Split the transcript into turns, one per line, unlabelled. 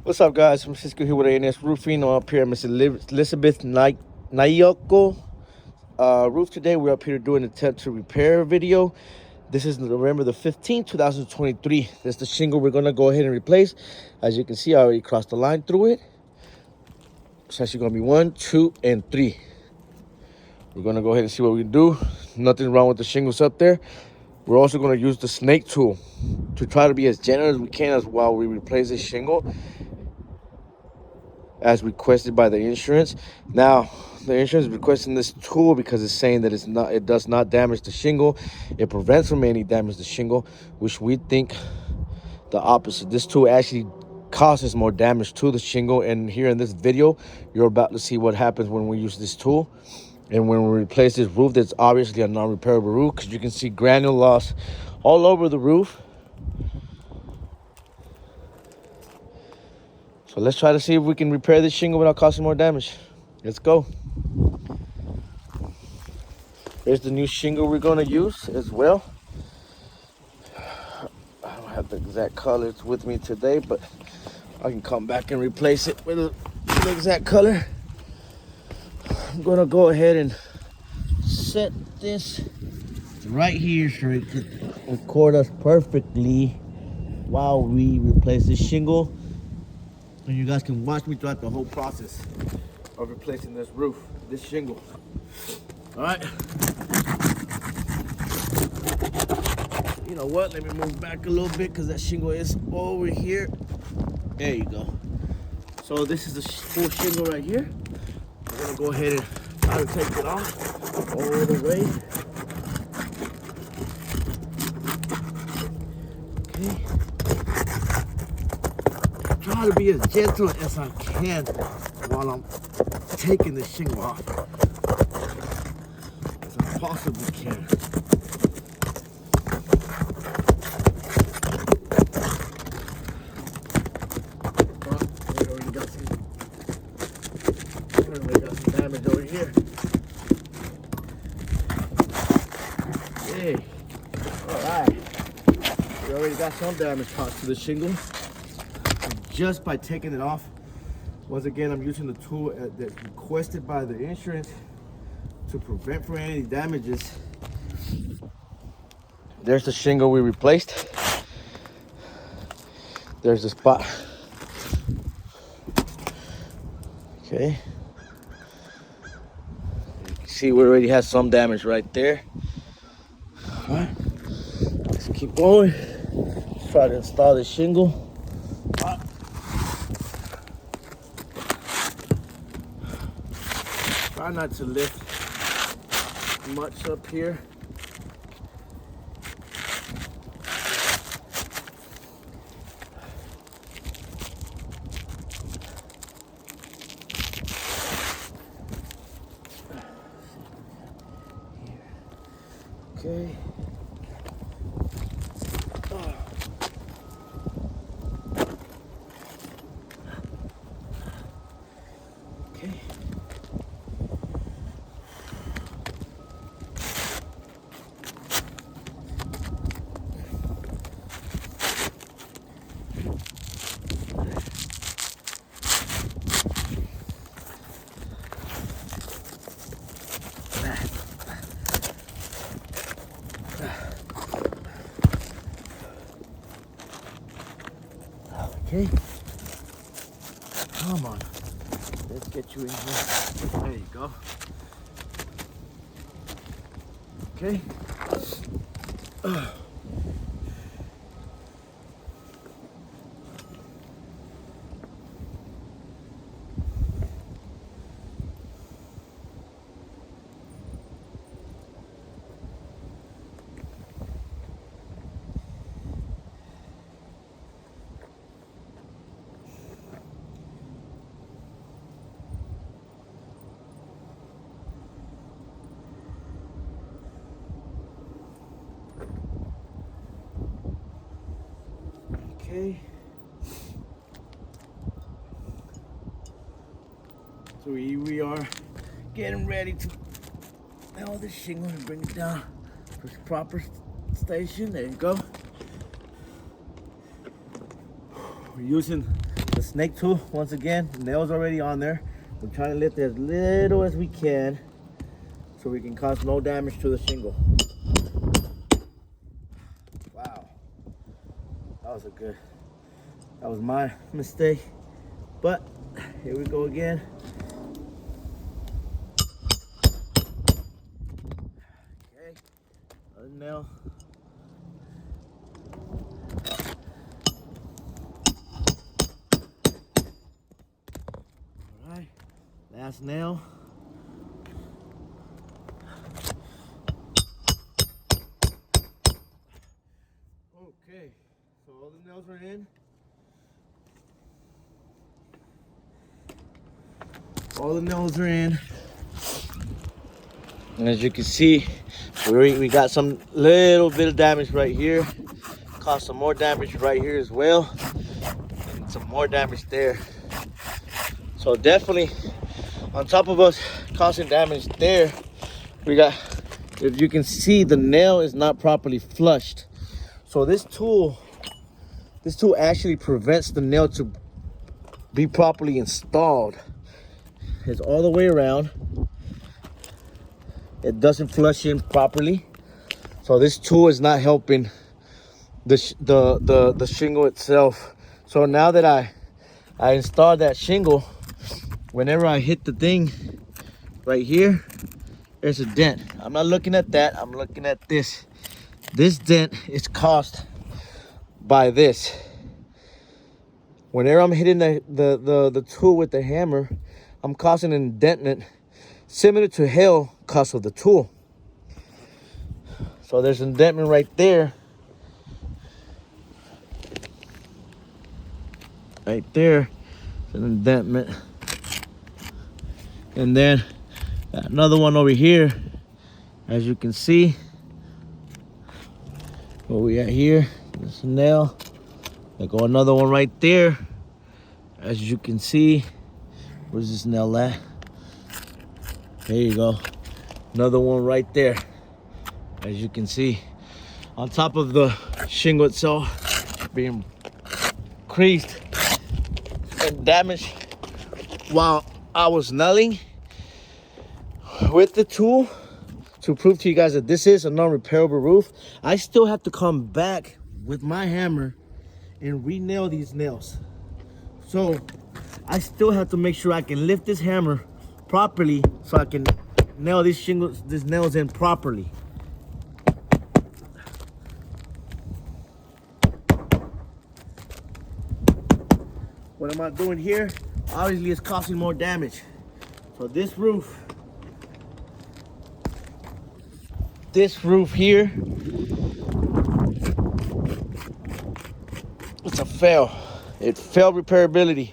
What's up, guys? I'm Cisco here with ANS Roofing. I'm up here at Miss Elizabeth Nyako roof today. We're up here doing an attempt to repair video. This is November the 15th, 2023. This is the shingle we're going to go ahead and replace. As you can see, I already crossed the line through it. It's actually going to be 1, 2, and 3. We're going to go ahead and see what we can do. Nothing wrong with the shingles up there. We're also going to use the snake tool to try to be as generous as we can as while we replace this shingle, as requested by the insurance. Now, the insurance is requesting this tool because it's saying that it does not damage the shingle. It prevents from any damage to the shingle, which we think the opposite. This tool actually causes more damage to the shingle. And here in this video, you're about to see what happens when we use this tool and when we replace this roof that's obviously a non-repairable roof, because you can see granule loss all over the roof. So let's try to see if we can repair this shingle without causing more damage. Let's go. Here's the new shingle we're going to use as well. I don't have the exact colors with me today, but I can come back and replace it with the exact color. I'm going to go ahead and set this right here so it can record us perfectly while we replace this shingle. And you guys can watch me throughout the whole process of replacing this roof, this shingle. All right. You know what? Let me move back a little bit because that shingle is over here. There you go. So this is the full shingle right here. I'm gonna go ahead and try to take it off all the way. Okay. Try to be as gentle as I can while I'm taking the shingle off, as I possibly can. We already got some damage over here. Hey, all right. We already got some damage caused to the shingle just by taking it off. Once again, I'm using the tool that's requested by the insurance to prevent from any damages. There's the shingle we replaced. There's the spot. Okay. You can see we already have some damage right there. All right. Let's keep going. Let's try to install the shingle. Try not to lift much up here. Okay. Okay. Okay. Come on. Let's get you in here. There you go. Okay. Okay. So here we are getting ready to nail this shingle and bring it down to its proper station. There you go. We're using the snake tool. Once again, the nail's already on there. We're trying to lift it as little as we can so we can cause no damage to the shingle. Wow. That was my mistake. But here we go again. Okay, another nail. All right, last nail. Okay, so all the nails are in. All the nails are in. And as you can see, we got some little bit of damage right here. Caused some more damage right here as well. And some more damage there. So definitely, on top of us causing damage there, we got, if you can see, the nail is not properly flushed. So this tool actually prevents the nail to be properly installed. It's all the way around. It doesn't flush in properly. So this tool is not helping the shingle itself. So now that I installed that shingle, whenever I hit the thing right here, there's a dent. I'm not looking at that, I'm looking at this. This dent is caused by this. Whenever I'm hitting the tool with the hammer, I'm causing an indentation similar to hell because of the tool. So there's an indentation right there. Right there, it's an indentation. And then another one over here, as you can see. Where we at here, this nail. There go another one right there. As you can see, where's this nail at? There you go. Another one right there. As you can see, on top of the shingle itself being creased and damaged while I was nailing with the tool to prove to you guys that this is a non-repairable roof. I still have to come back with my hammer and re-nail these nails. So I still have to make sure I can lift this hammer properly so I can nail these nails in properly. What am I doing here? Obviously it's causing more damage. So this roof here, it's a fail. It failed repairability.